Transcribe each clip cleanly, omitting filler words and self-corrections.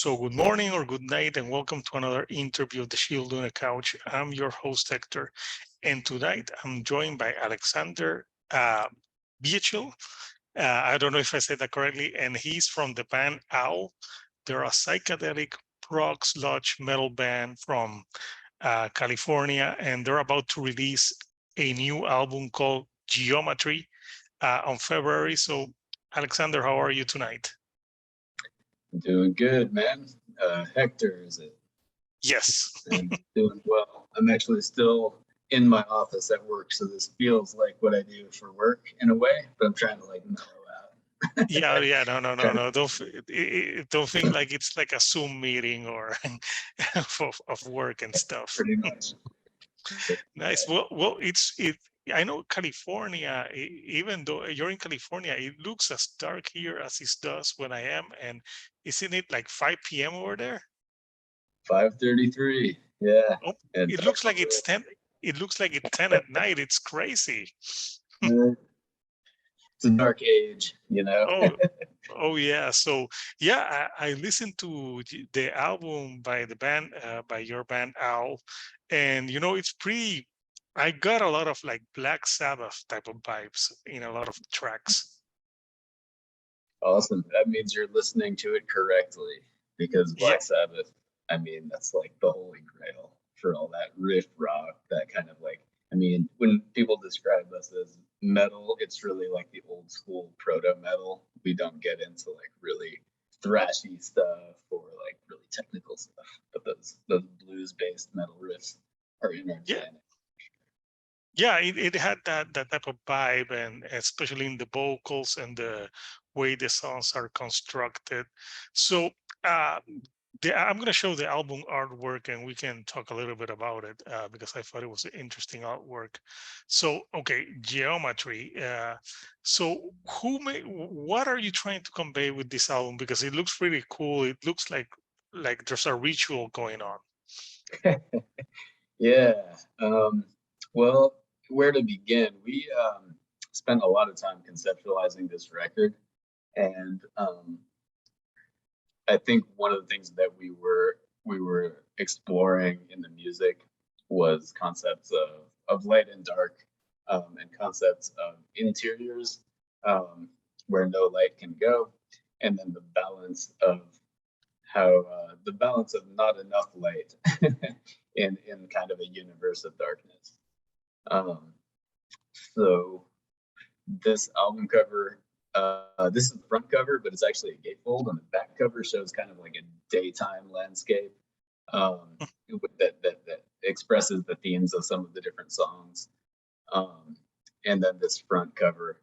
So good morning or good night, and welcome to another interview of the Shield on a Couch. I'm your host, Hector, and tonight I'm joined by Alexander Baechle. I don't know if I said that correctly, and he's from the band Owl. They're a psychedelic prog sludge metal band from California, and they're about to release a new album called Geometry on February. So, Alexander, how are you tonight? Doing good, man. Hector, is it? Yes. And doing well. I'm actually still in my office at work, so this feels like what I do for work in a way, but I'm trying to like mellow out. Yeah, no. Don't think like it's like a Zoom meeting or of work and stuff. Pretty much. Nice. Well, I know California, even though you're in California, it looks as dark here as it does when I am. And isn't it like 5 p.m. over there? 5:33. Yeah. Oh, And it looks like it's 10. It looks like it's 10 at night. It's crazy. It's a dark age, you know. Oh yeah. So yeah, I listened to the album by the band, by your band Owl, and it's pretty. I got a lot of like Black Sabbath type of vibes in a lot of tracks. Awesome. That means you're listening to it correctly, because Yeah. Black Sabbath, I mean, that's like the holy grail for all that riff rock, that kind of like, I mean, when people describe us as metal, it's really like the old school proto metal. We don't get into like really thrashy stuff or like really technical stuff, but those blues based metal riffs are in our Yeah. DNA. Yeah, it had that type of vibe, and especially in the vocals and the way the songs are constructed. So I'm going to show the album artwork, and we can talk a little bit about it because I thought it was an interesting artwork. So, okay, Geometry. So, what are you trying to convey with this album? Because it looks really cool. It looks like there's a ritual going on. Yeah. Well, where to begin? We spent a lot of time conceptualizing this record, and I think one of the things that we were exploring in the music was concepts of light and dark, and concepts of interiors, where no light can go, and then the balance of how the balance of not enough light in kind of a universe of darkness. So this album cover, this is the front cover, but it's actually a gatefold, and the back cover shows kind of like a daytime landscape that expresses the themes of some of the different songs. And then this front cover,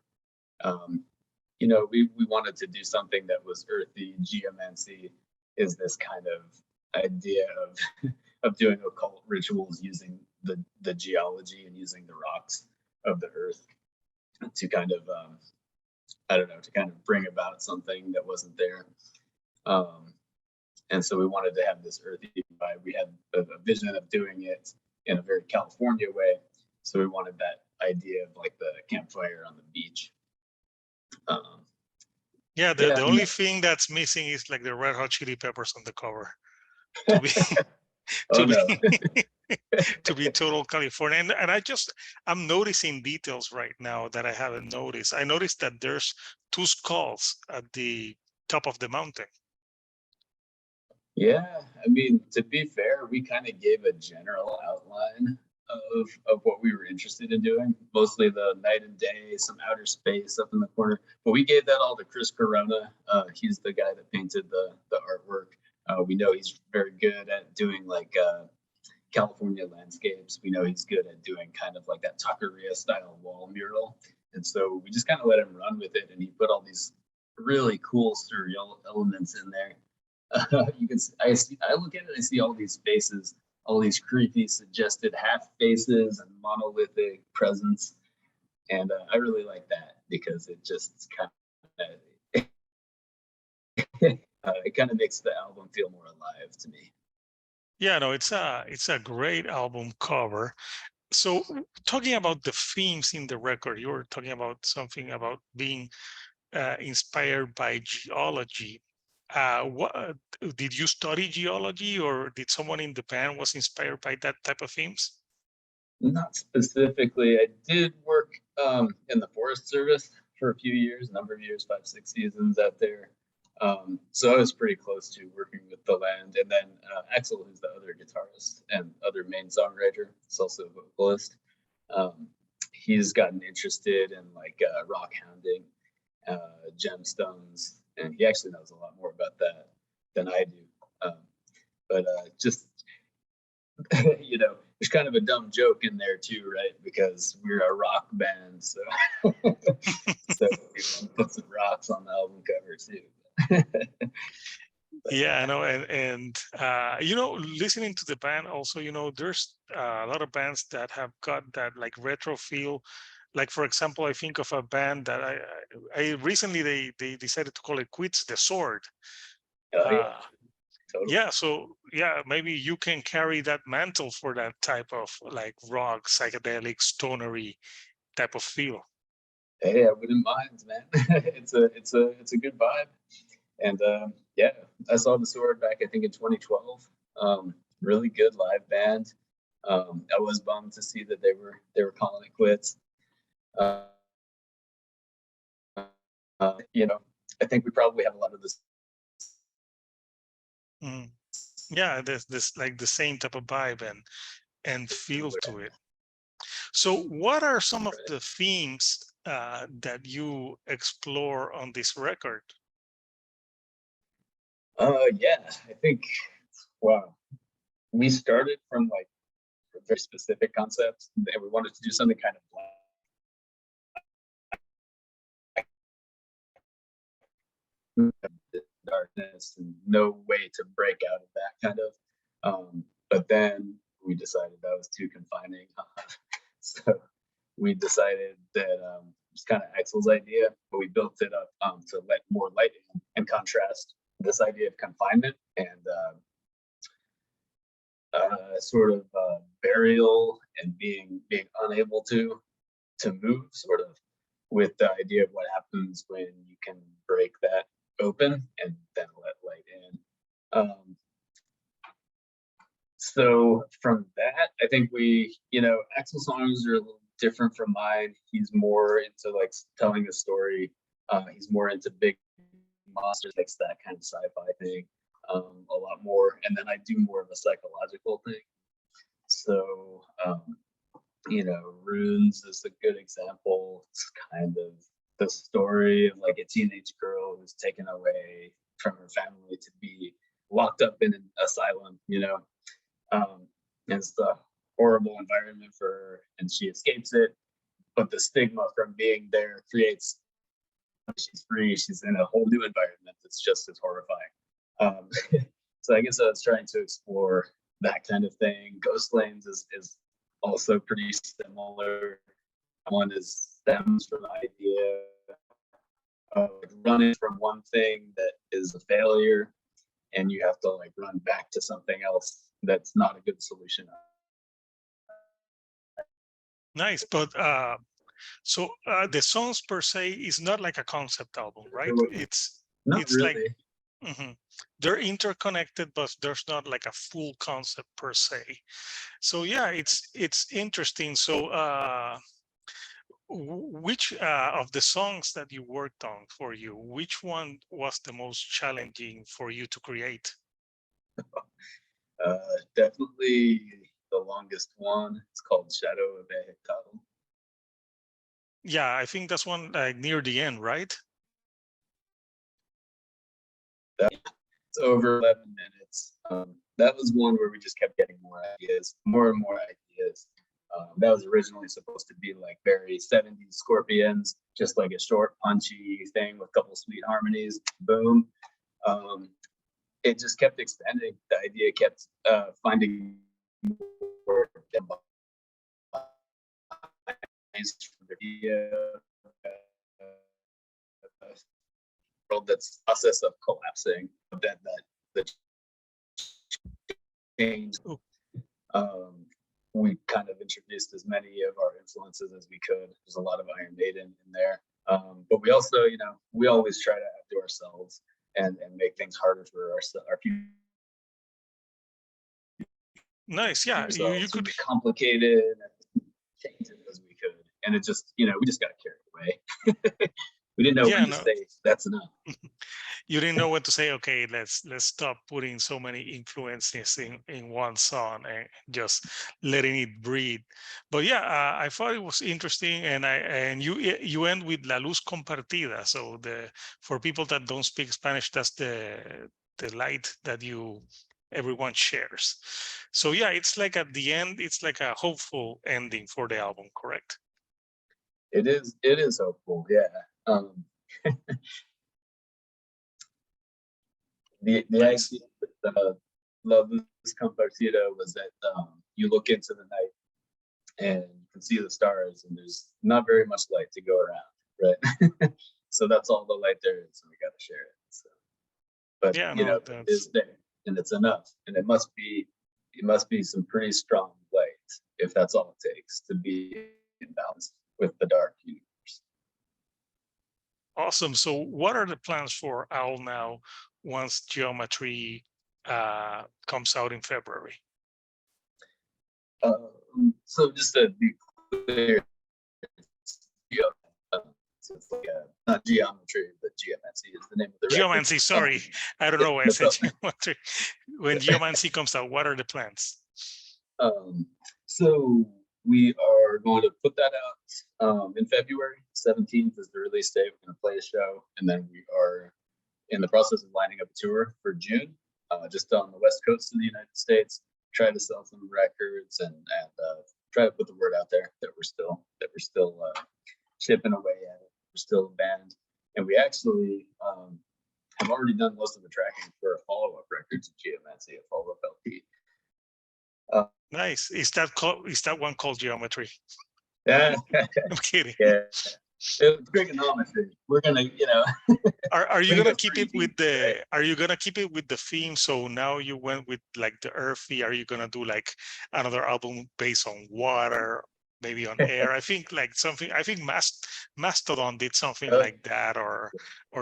we wanted to do something that was earthy. Geomancy is this kind of idea of doing occult rituals using the geology and using the rocks of the earth to kind of to kind of bring about something that wasn't there. And so we wanted to have this earthy vibe. We had a vision of doing it in a very California way, so we wanted that idea of like the campfire on the beach. The only thing that's missing is like the Red Hot Chili Peppers on the cover to be to be total California. And I'm noticing details right now that I haven't noticed. I noticed that there's two skulls at the top of the mountain. Yeah, I mean, to be fair, we kind of gave a general outline of what we were interested in doing, mostly the night and day, some outer space up in the corner. But we gave that all to Chris Corona. He's the guy that painted the artwork. We know he's very good at doing like California landscapes. We know he's good at doing kind of like that Taqueria style wall mural. And so we just kind of let him run with it, and he put all these really cool surreal elements in there. You can see, I look at it, I see all these faces, all these creepy suggested half faces and monolithic presence, and I really like that because it just kind of it kind of makes the album feel more alive to me. Yeah, no, it's a great album cover. So talking about the themes in the record, you were talking about something about being inspired by geology. What did you study geology, or did someone in the band was inspired by that type of themes? Not specifically. I did work in the Forest Service for a few years, a number of years, 5, 6 seasons out there. So I was pretty close to working with the land. And then Axel, who's the other guitarist and other main songwriter, is also a vocalist. He's gotten interested in like rock hounding, gemstones, and he actually knows a lot more about that than I do. But just there's kind of a dumb joke in there too, right? Because we're a rock band, so so we put some rocks on the album cover too. Yeah, I know, and listening to the band also, there's a lot of bands that have got that like retro feel. Like for example, I think of a band that I recently they decided to call it Quits the Sword. Oh yeah, Uh, totally. yeah, so yeah, maybe you can carry that mantle for that type of like rock, psychedelic, stonery type of feel. Hey, I wouldn't mind, man. It's a good vibe. And yeah, I saw the Sword back, I think, in 2012. Really good live band. I was bummed to see that they were calling it quits. Uh, I think we probably have a lot of this. Mm. Yeah, there's this like the same type of vibe and feel to it. So what are some of the themes that you explore on this record? Yeah, I think, wow, we started from like a very specific concept, and we wanted to do something kind of darkness and no way to break out of that kind of. But then we decided that was too confining. So we decided that it's kind of Axel's idea, but we built it up to let more light in and contrast this idea of confinement and sort of burial and being unable to move, sort of, with the idea of what happens when you can break that open and then let light in. So from that, I think Axel's songs are a little different from mine. He's more into like telling a story. He's more into big monsters, like that kind of sci-fi thing, a lot more. And then I do more of a psychological thing. So, Runes is a good example. It's kind of the story of like a teenage girl who's taken away from her family to be locked up in an asylum, it's the horrible environment for her, and she escapes it. But the stigma from being there creates, she's free, she's in a whole new environment that's just as horrifying. So I guess I was trying to explore that kind of thing. Ghost Lanes is also pretty similar. One stems from the idea of running from one thing that is a failure, and you have to like run back to something else that's not a good solution. Nice, but so the songs per se is not like a concept album, right? Not It's like really. they're interconnected, but there's not like a full concept per se. So yeah, it's interesting. So which of the songs that you worked on for you, which one was the most challenging for you to create? Definitely the longest one. It's called Shadow of Baechle. Yeah, I think that's one like near the end, right? It's over 11 minutes. That was one where we just kept getting more ideas, more and more ideas. That was originally supposed to be like very 70s Scorpions, just like a short, punchy thing with a couple sweet harmonies. Boom. It just kept expanding. The idea kept finding more world that's process of collapsing. That change. We kind of introduced as many of our influences as we could. There's a lot of Iron Maiden in there, but we also, we always try to outdo ourselves and make things harder for our future Nice. Yeah, you results. We could. get complicated and change it as we could. And it just, we just got carried away. We didn't know Yeah, when to no. say that's enough. You didn't know when to say, okay, let's stop putting so many influences in one song and just letting it breathe. But yeah, I thought it was interesting, and you end with La Luz Compartida. So for people that don't speak Spanish, that's the light that everyone shares. So yeah, it's like at the end, it's like a hopeful ending for the album, correct? It is hopeful, yeah. The Nice. idea with La Luz Compartida was that you look into the night and you can see the stars, and there's not very much light to go around, right? So that's all the light there is, and we got to share it. So, but Yeah, no, it is there, and it's enough, and it must be some pretty strong light if that's all it takes to be in balance with the dark universe. awesome. So what are the plans for Owl now once Geometry comes out in February? So just to be clear, so it's like not geometry, but geomancy is the name of the Geomancy, record. sorry. I don't know why I No said problem. Geometry. When Geomancy comes out, what are the plans? So we are going to put that out in February. 17th is the release date. We're going to play a show, and then we are in the process of lining up a tour for June, just on the west coast of the United States. Try to sell some records and try to put the word out there that we're still chipping away at it. We're still a band, and we actually have already done most of the tracking for a follow-up record to Geomancy, a follow-up LP. Nice. Is that one called Geometry? Yeah, I'm kidding. yeah. It's trigonometry. We're gonna, Are you gonna keep it with right? Are you gonna keep it with the theme? So now you went with like the earthy. Are you gonna do like another album based on water, maybe on air? I think like something. I think Mastodon did something like that, or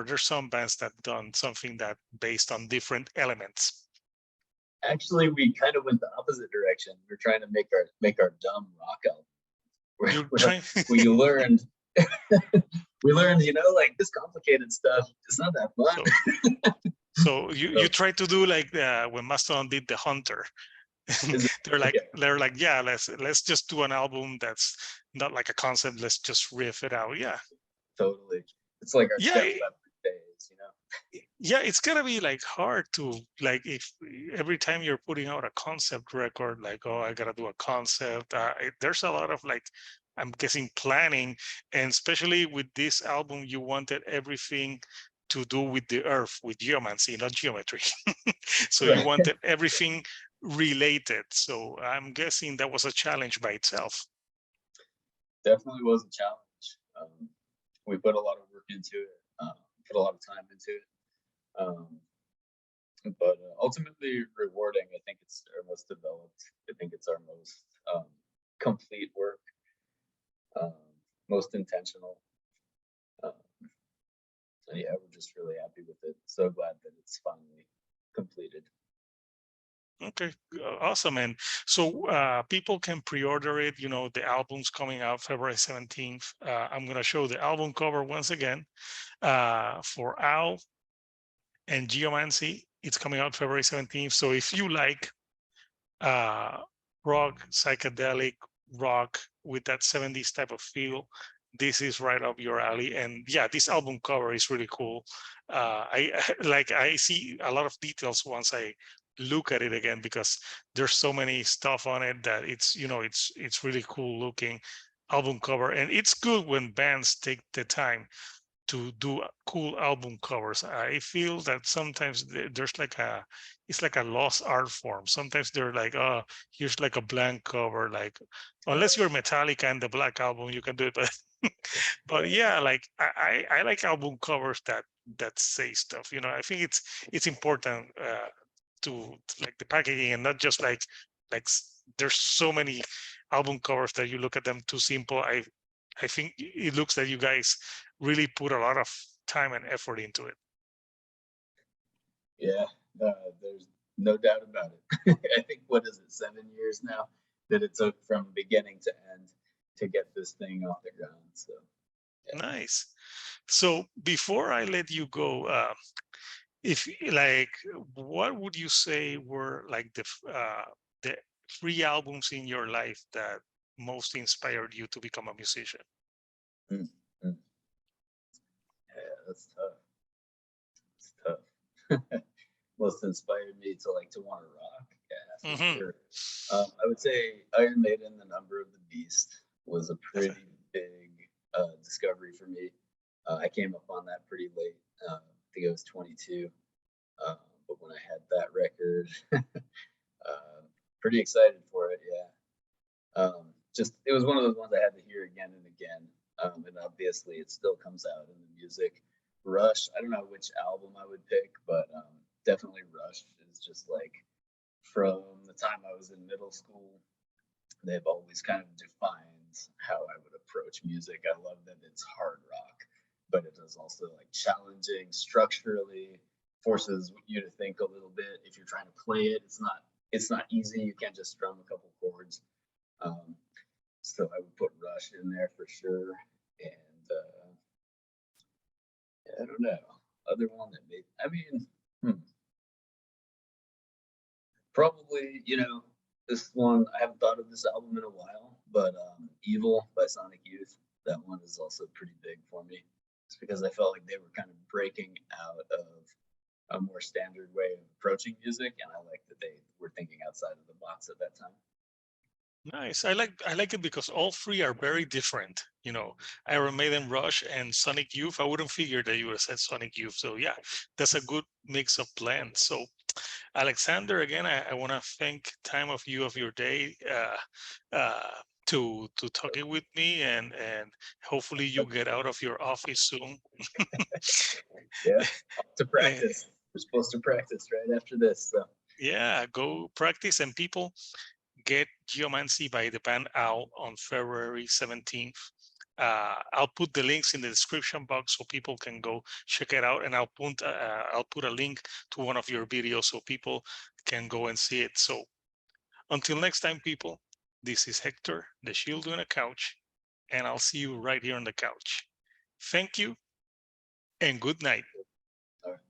there's some bands that done something that based on different elements. Actually, we kind of went the opposite direction. We're trying to make our dumb rock album. We learned, like this complicated stuff. It's not that fun. So you try to do like when Mastodon did The Hunter. they're like, yeah, let's just do an album that's not like a concept. Let's just riff it out. Yeah, totally. It's like our step phase, Yeah, it's gonna be like hard to like if every time you're putting out a concept record, like, oh, I gotta do a concept. There's a lot of like, I'm guessing planning, and especially with this album, you wanted everything to do with the earth, with geomancy, not geometry. So you wanted everything related. So I'm guessing that was a challenge by itself. Definitely was a challenge. We put a lot of work into it, put a lot of time into it. But ultimately rewarding. I think it's our most developed. I think it's our most complete work, most intentional. And yeah, we're just really happy with it. So glad that it's finally completed. Okay, awesome. And so people can pre-order it. The album's coming out February 17th. I'm going to show the album cover once again for Owl and Geomancy. It's coming out February 17th. So if you like rock, psychedelic rock with that 70s type of feel, this is right up your alley. And yeah, this album cover is really cool. I see a lot of details once I look at it again, because there's so many stuff on it that it's really cool looking album cover. And it's good when bands take the time to do cool album covers. I feel that sometimes there's it's like a lost art form. Sometimes they're like, oh, here's like a blank cover, like unless you're Metallica and the Black Album, you can do it. But yeah, like I like album covers that say stuff. I think it's important to like the packaging, and not just like there's so many album covers that you look at them too simple. I think it looks that you guys really put a lot of time and effort into it. Yeah, there's no doubt about it. I think, what is it, 7 years now that it took from beginning to end to get this thing off the ground. So yeah. Nice. So before I let you go, if like, what would you say were like the three albums in your life that most inspired you to become a musician? Mm, mm. Yeah, that's tough. It's tough. Most inspired me to like to want to rock. Yeah, for Hmm. sure. I would say Iron Maiden, The Number of the Beast, was a pretty big discovery for me. I came up on that pretty late. I think I was 22. But when I had that record, pretty excited for it. Yeah. Just it was one of those ones I had to hear again and again. And obviously, it still comes out in the music. Rush. I don't know which album I would pick, but definitely Rush is just like from the time I was in middle school. They've always kind of defined how I would approach music. I love that it's hard rock, but it is also like challenging structurally, forces you to think a little bit. If you're trying to play it, it's not easy. You can't just strum a couple chords. Um, so I would put Rush in there for sure. And I don't know. Other one that made, I mean, probably, this one, I haven't thought of this album in a while, but Evil by Sonic Youth, that one is also pretty big for me. It's because I felt like they were kind of breaking out of a more standard way of approaching music, and I like that they were thinking outside of the box at that time. Nice. I like it because all three are very different. Iron Maiden, Rush, and Sonic Youth. I wouldn't figure that you would have said Sonic Youth. So yeah, that's a good mix of blends. So Alexander, again, I want to thank time of you of your day to talking with me, and hopefully you get out of your office soon. Yeah, to Eh, practice. We're supposed to practice right after this. So yeah, go practice, and people get Geomancy by the band Owl on February 17th. I'll put the links in the description box so people can go check it out, and I'll put a link to one of your videos so people can go and see it. So until next time, people, this is Hector, the Shield on a Couch, and I'll see you right here on the couch. Thank you and good night.